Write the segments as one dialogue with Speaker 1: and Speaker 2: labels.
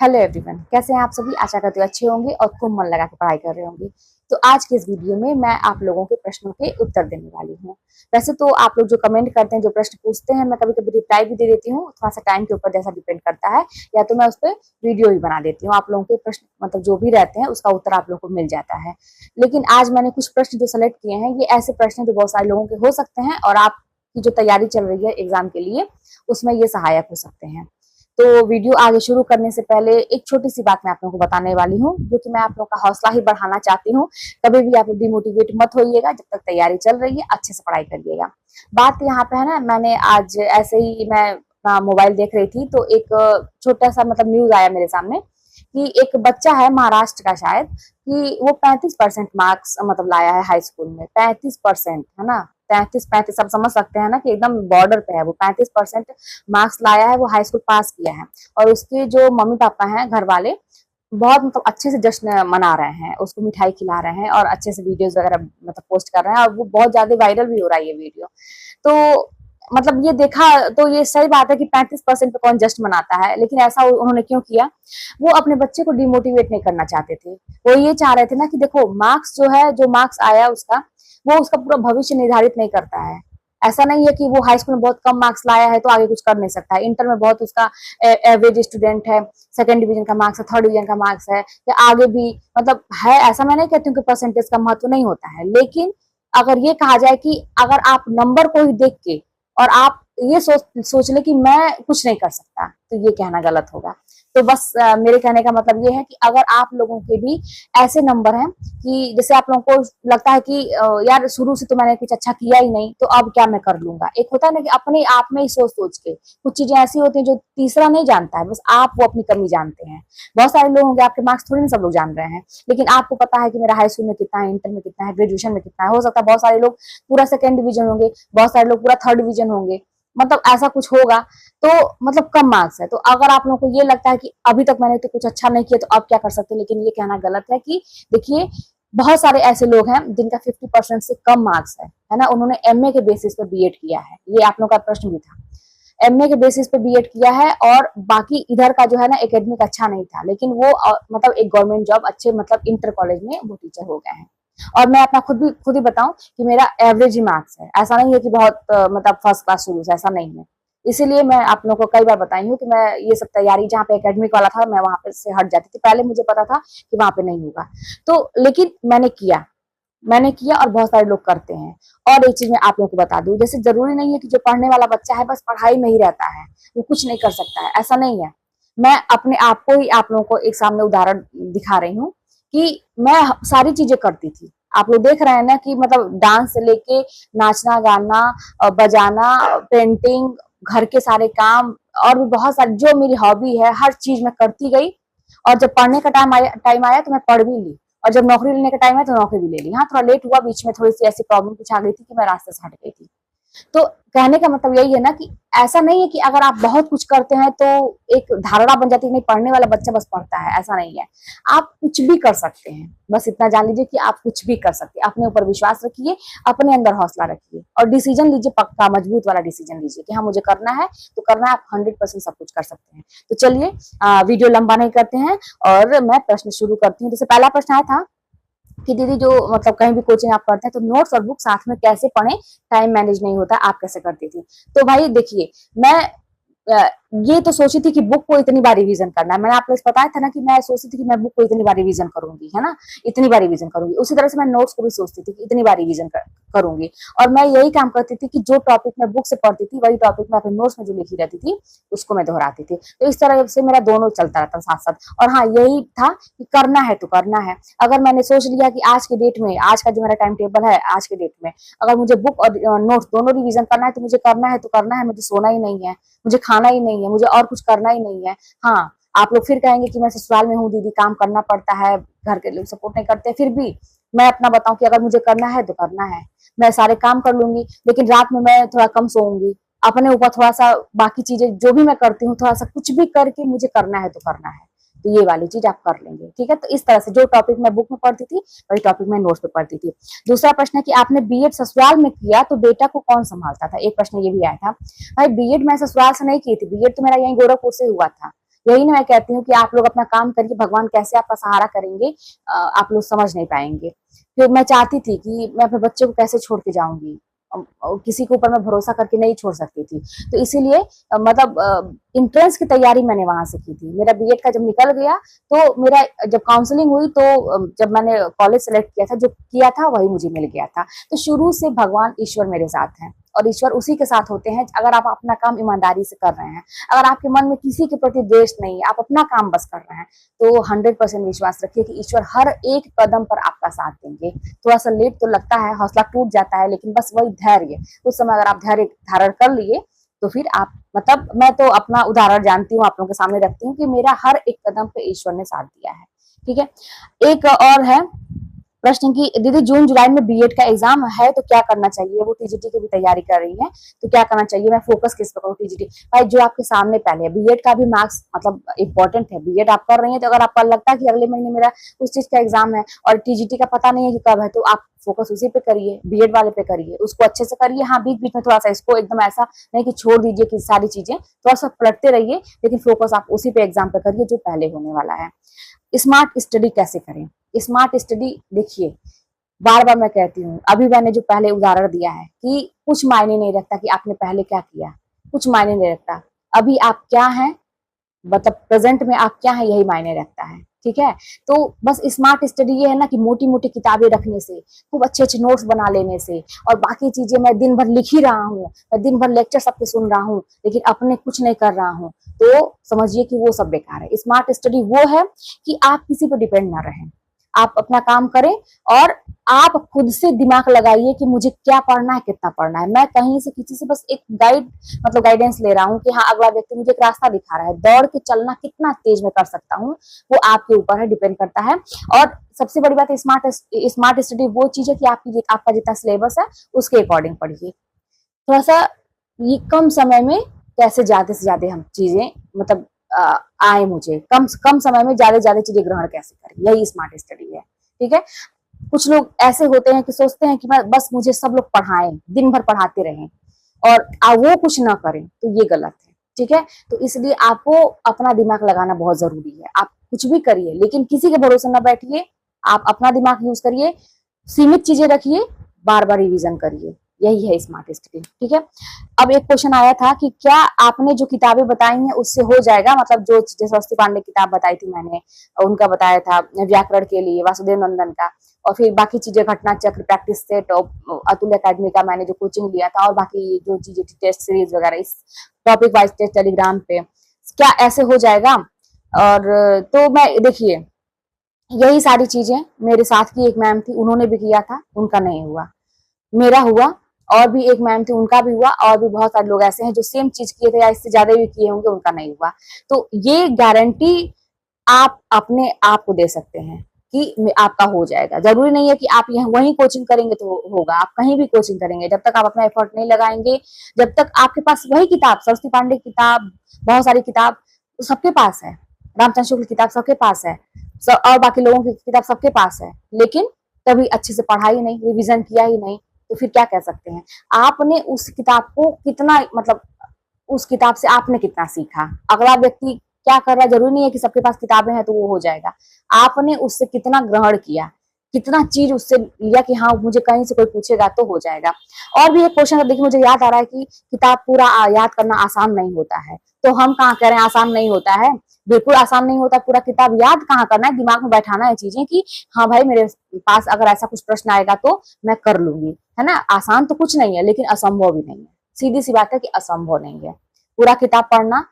Speaker 1: Hello everyone, कैसे हैं आप सभी। आशा करते हो अच्छे होंगे और खूब मन लगा के पढ़ाई कर रहे होंगे। तो आज के इस वीडियो में मैं आप लोगों के प्रश्नों के उत्तर देने वाली हूँ। वैसे तो आप लोग जो कमेंट करते हैं, जो प्रश्न पूछते हैं, मैं कभी कभी रिप्लाई भी दे देती हूँ। थोड़ा सा टाइम के ऊपर जैसा डिपेंड करता है, या तो मैं उस पर वीडियो भी बना देती हूँ। आप लोगों के प्रश्न मतलब जो भी रहते हैं उसका उत्तर आप लोगों को मिल जाता है। लेकिन आज मैंने कुछ प्रश्न जो सेलेक्ट किए हैं, ये ऐसे प्रश्न जो बहुत सारे लोगों के हो सकते हैं और आपकी जो तैयारी चल रही है एग्जाम के लिए, उसमें ये सहायक हो सकते हैं। तो वीडियो आगे शुरू करने से पहले एक छोटी सी बात मैं आप लोगों को बताने वाली हूँ, जो कि मैं आप लोगों का हौसला ही बढ़ाना चाहती हूँ। कभी भी आप डिमोटिवेट मत होइएगा, जब तक तैयारी चल रही है अच्छे से पढ़ाई करिएगा। बात यहाँ पे है ना, मैंने आज ऐसे ही मैं मोबाइल देख रही थी तो एक छोटा सा मतलब न्यूज आया मेरे सामने कि एक बच्चा है महाराष्ट्र का शायद, कि वो 35% मार्क्स मतलब लाया है हाई स्कूल में। 35% है ना, 33-35 सब समझ सकते हैं ना कि एकदम बॉर्डर पे है। वो 35% मार्क्स लाया है, वो हाई स्कूल पास किया है। और उसके जो मम्मी पापा हैं, घर वाले, बहुत मतलब अच्छे से जश्न मना रहे हैं, उसको मिठाई खिला रहे हैं और अच्छे से वीडियोस वगैरह मतलब पोस्ट कर रहे हैं, और वो बहुत ज्यादा वायरल भी हो रहा है ये वीडियो। तो मतलब ये देखा तो ये सही बात है कि 35% पे कौन जश्न मनाता है, लेकिन ऐसा उन्होंने क्यों किया? वो अपने बच्चे को डिमोटिवेट नहीं करना चाहते थे। वो ये चाह रहे थे ना कि देखो, मार्क्स जो है, जो मार्क्स आया उसका, वो उसका पूरा भविष्य निर्धारित नहीं करता है। ऐसा नहीं है कि वो हाई स्कूल में बहुत कम मार्क्स लाया है तो आगे कुछ कर नहीं सकता है। इंटर में बहुत उसका एवरेज स्टूडेंट है, सेकंड डिवीजन का मार्क्स है, थर्ड डिवीजन का मार्क्स है, या आगे भी मतलब है। ऐसा मैं नहीं कहती हूँ कि परसेंटेज का महत्व नहीं होता है, लेकिन अगर ये कहा जाए कि अगर आप नंबर को ही देख के और आप ये सोच ले कि मैं कुछ नहीं कर सकता, तो ये कहना गलत होगा। तो बस मेरे कहने का मतलब ये है कि अगर आप लोगों के भी ऐसे नंबर हैं कि जैसे आप लोगों को लगता है कि यार शुरू से तो मैंने कुछ अच्छा किया ही नहीं, तो अब क्या मैं कर लूंगा। एक होता है ना कि अपने आप में ही सोच सोच के कुछ चीजें ऐसी होती हैं जो तीसरा नहीं जानता है, बस आप वो अपनी कमी जानते हैं। बहुत सारे लोग होंगे, आपके मार्क्स थोड़ी ना सब लोग जान रहे हैं, लेकिन आपको पता है कि मेरा हाई स्कूल में कितना है, इंटर में कितना है, ग्रेजुएशन में कितना है। हो सकता है बहुत सारे लोग पूरा सेकंड डिवीजन होंगे, बहुत सारे लोग पूरा थर्ड डिवीजन होंगे, मतलब ऐसा कुछ होगा। तो मतलब कम मार्क्स है, तो अगर आप लोगों को ये लगता है कि अभी तक मैंने तो कुछ अच्छा नहीं किया, तो अब क्या कर सकते हैं, लेकिन ये कहना गलत है। कि देखिए, बहुत सारे ऐसे लोग हैं जिनका 50% से कम मार्क्स है ना। उन्होंने एमए के बेसिस पे बीएड किया है। ये आप लोगों का प्रश्न भी था, एमए के बेसिस पे बीएड किया है, और बाकी इधर का जो है ना एकेडमिक अच्छा नहीं था, लेकिन वो मतलब एक गवर्नमेंट जॉब अच्छे मतलब इंटर कॉलेज में वो टीचर हो गए हैं। और मैं अपना खुद ही बताऊं कि मेरा एवरेज ही मार्क्स है। ऐसा नहीं है कि बहुत मतलब फर्स्ट क्लास शुरू से, ऐसा नहीं है। इसीलिए मैं आप लोगों को कई बार बताई हूँ कि मैं ये सब तैयारी जहाँ पे एकेडमिक वाला था, मैं वहां पे से हट जाती थी। पहले मुझे पता था कि वहां पे नहीं होगा, तो लेकिन मैंने किया और बहुत सारे लोग करते हैं। और एक चीज मैं आप लोगों को बता दूं, जैसे जरूरी नहीं है कि जो पढ़ने वाला बच्चा है बस पढ़ाई में ही रहता है, वो कुछ नहीं कर सकता है, ऐसा नहीं है। मैं अपने आप को ही आप लोगों को एक सामने उदाहरण दिखा रही हूँ कि मैं सारी चीजें करती थी। आप लोग देख रहे हैं ना कि मतलब डांस से लेके नाचना गाना, बजाना, पेंटिंग, घर के सारे काम, और भी बहुत सारी जो मेरी हॉबी है, हर चीज मैं करती गई। और जब पढ़ने का टाइम आया तो मैं पढ़ भी ली, और जब नौकरी लेने का टाइम है तो नौकरी भी ले ली। हाँ, थोड़ा लेट हुआ, बीच में थोड़ी सी ऐसी प्रॉब्लम कुछ आ गई थी कि मैं रास्ते से हट गई थी। तो कहने का मतलब यही है ना कि ऐसा नहीं है कि अगर आप बहुत कुछ करते हैं तो एक धारणा बन जाती है नहीं, पढ़ने वाला बच्चा बस पढ़ता है, ऐसा नहीं है। आप कुछ भी कर सकते हैं, बस इतना जान लीजिए कि आप कुछ भी कर सकते हैं। अपने ऊपर विश्वास रखिए, अपने अंदर हौसला रखिए, और डिसीजन लीजिए, पक्का मजबूत वाला डिसीजन लीजिए कि हाँ मुझे करना है तो करना है। आप 100% सब कुछ कर सकते हैं। तो चलिए वीडियो लंबा नहीं करते हैं और मैं प्रश्न शुरू करती हूँ। जैसे पहला प्रश्न आया था कि दीदी जो मतलब कहीं भी कोचिंग आप करते हैं तो नोट्स और बुक साथ में कैसे पढ़ें, टाइम मैनेज नहीं होता, आप कैसे करती थी? तो भाई देखिए, मैं ये तो सोची थी कि बुक को इतनी बार रिवीजन करना है। मैंने आपको बताया था ना कि मैं सोचती थी कि मैं बुक को इतनी बार रिवीजन करूंगी, है ना, इतनी बार रिवीजन करूंगी। उसी तरह से मैं नोट्स को भी सोचती थी कि इतनी बार रिवीजन करूंगी। और मैं यही काम करती थी कि जो टॉपिक मैं बुक से पढ़ती थी वही टॉपिक मैं अपने नोट्स में जो लिखी रहती थी उसको मैं दोहराती थी। तो इस तरह से मेरा दोनों चलता रहता साथ साथ। और हाँ, यही था कि करना है तो करना है। अगर मैंने सोच लिया कि आज के डेट में, आज का जो मेरा टाइम टेबल है, आज के डेट में अगर मुझे बुक और नोट्स दोनों रिवीजन करना है तो मुझे करना है तो करना है। मुझे सोना ही नहीं है, मुझे खाना ही नहीं है, मुझे और कुछ करना ही नहीं है। हाँ, आप लोग फिर कहेंगे कि मैं ससुराल में हूँ दीदी, काम करना पड़ता है, घर के लोग सपोर्ट नहीं करते। फिर भी मैं अपना बताऊं कि अगर मुझे करना है तो करना है। मैं सारे काम कर लूंगी, लेकिन रात में मैं थोड़ा कम सोऊंगी। अपने ऊपर थोड़ा सा बाकी चीजें जो भी मैं करती हूँ, थोड़ा सा कुछ भी करके मुझे करना है तो करना है। तो ये वाली चीज आप कर लेंगे, ठीक है। तो इस तरह से जो टॉपिक मैं बुक में पढ़ती थी वही टॉपिक मैं नोट्स में पढ़ती थी। दूसरा प्रश्न है कि आपने बीएड ससुराल में किया तो बेटा को कौन संभालता था? एक प्रश्न ये भी आया था। भाई बीएड मैं ससुराल से नहीं की थी, बीएड तो मेरा यहीं गोरखपुर से हुआ था। यही ना मैं कहती हूँ कि आप लोग अपना काम करिए, भगवान कैसे आपका सहारा करेंगे आप लोग समझ नहीं पाएंगे। फिर मैं चाहती थी कि मैं अपने बच्चे को कैसे छोड़ के जाऊंगी, किसी के ऊपर मैं भरोसा करके नहीं छोड़ सकती थी। तो इसीलिए मतलब इंट्रेंस की तैयारी मैंने वहां से की थी। मेरा बीएड का जब निकल गया तो मेरा जब काउंसलिंग हुई तो जब मैंने कॉलेज सेलेक्ट किया था, जो किया था वही मुझे मिल गया था। तो शुरू से भगवान ईश्वर मेरे साथ हैं और ईश्वर उसी के साथ होते हैं अगर आप अपना काम ईमानदारी से कर रहे हैं। अगर आपके मन में किसी के प्रति द्वेष नहीं है, आप अपना काम बस कर रहे हैं, तो 100% विश्वास रखिए कि ईश्वर हर एक कदम पर आपका साथ देंगे। थोड़ा सा लेट तो लगता है, हौसला टूट जाता है, लेकिन बस वही धैर्य, उस समय अगर आप धैर्य धारण कर लिए तो फिर आप मतलब मैं तो अपना उदाहरण जानती हूँ, आप लोगों के सामने रखती हूँ कि मेरा हर एक कदम पे ईश्वर ने साथ दिया है। ठीक है। एक और है प्रश्न की दीदी जून जुलाई में बीएड का एग्जाम है तो क्या करना चाहिए, वो टीजीटी की भी तैयारी कर रही है तो क्या करना चाहिए, मैं फोकस किस पर करूँ टीजीटी। भाई जो आपके सामने पहले है, बीएड का भी मार्क्स मतलब इंपॉर्टेंट है। बीएड आप कर रही है तो अगर आपको लगता है कि अगले महीने मेरा उस चीज का एग्जाम है और टीजीटी का पता नहीं है कि कब है, तो आप फोकस उसी पे करिए, बीएड वाले पे करिए, उसको अच्छे से करिए। हाँ बीच बीच में थोड़ा सा इसको एकदम ऐसा नहीं कि छोड़ दीजिए कि सारी चीजें, थोड़ा सा पलटते रहिए, लेकिन फोकस आप उसी पे एग्जाम पे करिए जो पहले होने वाला है। स्मार्ट स्टडी कैसे करें, स्मार्ट स्टडी देखिए बार बार मैं कहती हूँ, अभी मैंने जो पहले उदाहरण दिया है कि कुछ मायने नहीं रखता कि आपने पहले क्या किया, कुछ मायने नहीं रखता। अभी आप क्या हैं, मतलब प्रेजेंट में आप क्या हैं, यही मायने रखता है। ठीक है। तो बस स्मार्ट स्टडी ये है ना कि मोटी मोटी किताबें रखने से, खूब अच्छे अच्छे नोट्स बना लेने से और बाकी चीजें मैं दिन भर लिख ही रहा हूँ, मैं दिन भर लेक्चर सबके सुन रहा हूँ लेकिन अपने कुछ नहीं कर रहा हूँ, तो समझिए कि वो सब बेकार है। स्मार्ट स्टडी वो है कि आप किसी पर डिपेंड ना रहें, आप अपना काम करें और आप खुद से दिमाग लगाइए कि मुझे क्या पढ़ना है, कितना पढ़ना है। मैं कहीं से किसी से बस एक मतलब गाइडेंस ले रहा हूँ कि हाँ अगला व्यक्ति मुझे एक रास्ता दिखा रहा है, दौड़ के चलना कितना तेज मैं कर सकता हूँ वो आपके ऊपर है, डिपेंड करता है। और सबसे बड़ी बात है स्मार्ट स्टडी वो चीज है कि आपका जितना सिलेबस है उसके अकॉर्डिंग पढ़िए। थोड़ा सा ये कम समय में कैसे ज्यादा से ज्यादा हम चीजें मतलब आए, मुझे कम कम समय में ज्यादा चीजें ग्रहण कैसे करें, यही स्मार्ट स्टडी है। ठीक है। कुछ लोग ऐसे होते हैं कि सोचते हैं कि बस मुझे सब लोग पढ़ाएं, दिन भर पढ़ाते रहें और वो कुछ ना करें, तो ये गलत है। ठीक है। तो इसलिए आपको अपना दिमाग लगाना बहुत जरूरी है। आप कुछ भी करिए लेकिन किसी के भरोसे ना बैठिए, आप अपना दिमाग यूज करिए, सीमित चीजें रखिए, बार बार रिवीजन करिए, यही है स्मार्ट स्टडी। ठीक है। अब एक क्वेश्चन आया था कि क्या आपने जो किताबें बताई हैं उससे हो जाएगा, मतलब जो जैसे स्वस्ति पांडे किताब बताई थी मैंने, उनका बताया था व्याकरण के लिए वासुदेव नंदन का, और फिर बाकी चीजें घटना चक्र, प्रैक्टिस सेट, अतुल अकेडमी का मैंने जो कोचिंग लिया था, और बाकी जो चीजें थी टेस्ट सीरीज वगैरह, इस टॉपिक वाइज टेस्ट टेलीग्राम पे, क्या ऐसे हो जाएगा। और तो मैं देखिए यही सारी चीजें मेरे साथ की एक मैम थी, उन्होंने भी किया था, उनका नहीं हुआ, मेरा हुआ। और भी एक मैम थी उनका भी हुआ, और भी बहुत सारे लोग ऐसे हैं जो सेम चीज किए थे या इससे ज्यादा भी किए होंगे, उनका नहीं हुआ। तो ये गारंटी आप अपने आप को दे सकते हैं कि आपका हो जाएगा। जरूरी नहीं है कि आप यहाँ वहीं कोचिंग करेंगे तो होगा, आप कहीं भी कोचिंग करेंगे, जब तक आप अपना एफर्ट नहीं लगाएंगे, जब तक आपके पास वही किताब, सरस्वती पांडे की किताब, बहुत सारी किताब सबके पास है, रामचंद्र शुक्ल की किताब सबके पास है, और बाकी लोगों की किताब सबके पास है, लेकिन कभी अच्छे से पढ़ा ही नहीं, रिविजन किया ही नहीं, तो फिर क्या कह सकते हैं। आपने उस किताब को कितना मतलब उस किताब से आपने कितना सीखा, अगला व्यक्ति क्या कर रहा है, जरूरी नहीं है कि सबके पास किताबें हैं तो वो हो जाएगा। आपने उससे कितना ग्रहण किया, कितना चीज उससे लिया कि हाँ मुझे कहीं से कोई पूछेगा तो हो जाएगा। और भी एक क्वेश्चन देखिए मुझे याद आ रहा है कि किताब पूरा याद करना आसान नहीं होता है, तो हम कहाँ कह रहे हैं आसान नहीं होता है, बिल्कुल आसान नहीं होता। पूरा किताब याद कहाँ करना है, दिमाग में बैठाना है चीजें कि हाँ भाई मेरे पास अगर ऐसा कुछ प्रश्न आएगा तो मैं कर लूंगी, है ना। आसान तो कुछ नहीं है लेकिन असंभव भी नहीं है, सीधी सी बात है कि असंभव नहीं है। पूरा किताब पढ़ना,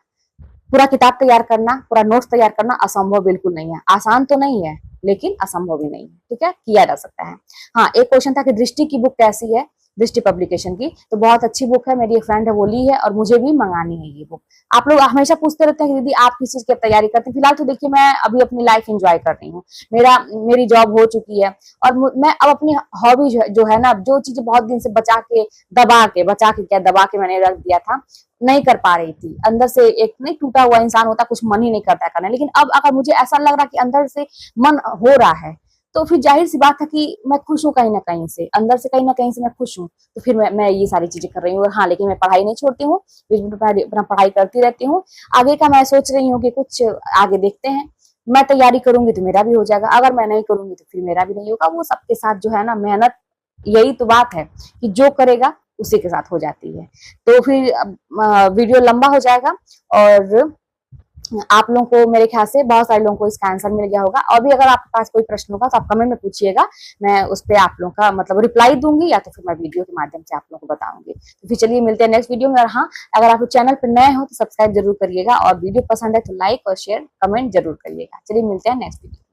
Speaker 1: पूरा किताब तैयार करना, पूरा नोट्स तैयार करना असंभव बिल्कुल नहीं है, आसान तो नहीं है लेकिन असंभव भी नहीं है। ठीक है, किया जा सकता है। हाँ एक क्वेश्चन था कि दृष्टि की बुक कैसी है, दृष्टि पब्लिकेशन की, तो बहुत अच्छी बुक है, मेरी एक फ्रेंड है वो ली है और मुझे भी मंगानी है ये बुक। आप लोग हमेशा पूछते रहते हैं कि दीदी आप किस चीज की तैयारी करते हैं। फिलहाल तो देखिए मैं अभी अपनी लाइफ एंजॉय कर रही हूँ, मेरी जॉब हो चुकी है और मैं अब अपनी हॉबी जो है ना, जो चीजें बहुत दिन से बचा के क्या दबा के मैंने रख दिया था, नहीं कर पा रही थी, अंदर से एक नहीं टूटा हुआ इंसान होता, कुछ मन ही नहीं करता करना, लेकिन अब अगर मुझे ऐसा लग रहा कि अंदर से मन हो रहा है तो फिर जाहिर सी बात है कि मैं खुश हूँ, कहीं ना कहीं से अंदर से, कहीं ना कहीं से मैं खुश हूँ। तो फिर मैं ये सारी चीजें कर रही हूँ। और हाँ, लेकिन मैं पढ़ाई नहीं छोड़ती हूँ, बीच में अपना पढ़ाई करती रहती हूँ। आगे का मैं सोच रही हूँ कि कुछ आगे देखते हैं। मैं तैयारी करूंगी तो मेरा भी हो जाएगा, अगर मैं नहीं करूंगी तो फिर मेरा भी नहीं होगा। वो सबके साथ जो है ना, मेहनत, यही तो बात है कि जो करेगा उसी के साथ हो जाती है। तो फिर वीडियो लंबा हो जाएगा, और आप लोगों को, मेरे ख्याल से बहुत सारे लोगों को इसका आंसर मिल गया होगा। और भी अगर आपके पास कोई प्रश्न होगा तो आप कमेंट में पूछिएगा, मैं उस पर आप लोगों का मतलब रिप्लाई दूंगी, या तो फिर मैं वीडियो के माध्यम से आप लोगों को बताऊंगी। तो फिर चलिए मिलते हैं नेक्स्ट वीडियो में। और हाँ, अगर आप चैनल पर नए हो तो सब्सक्राइब जरूर करिएगा, और वीडियो पसंद है तो लाइक और शेयर कमेंट जरूर करिएगा। चलिए मिलते हैं नेक्स्ट वीडियो।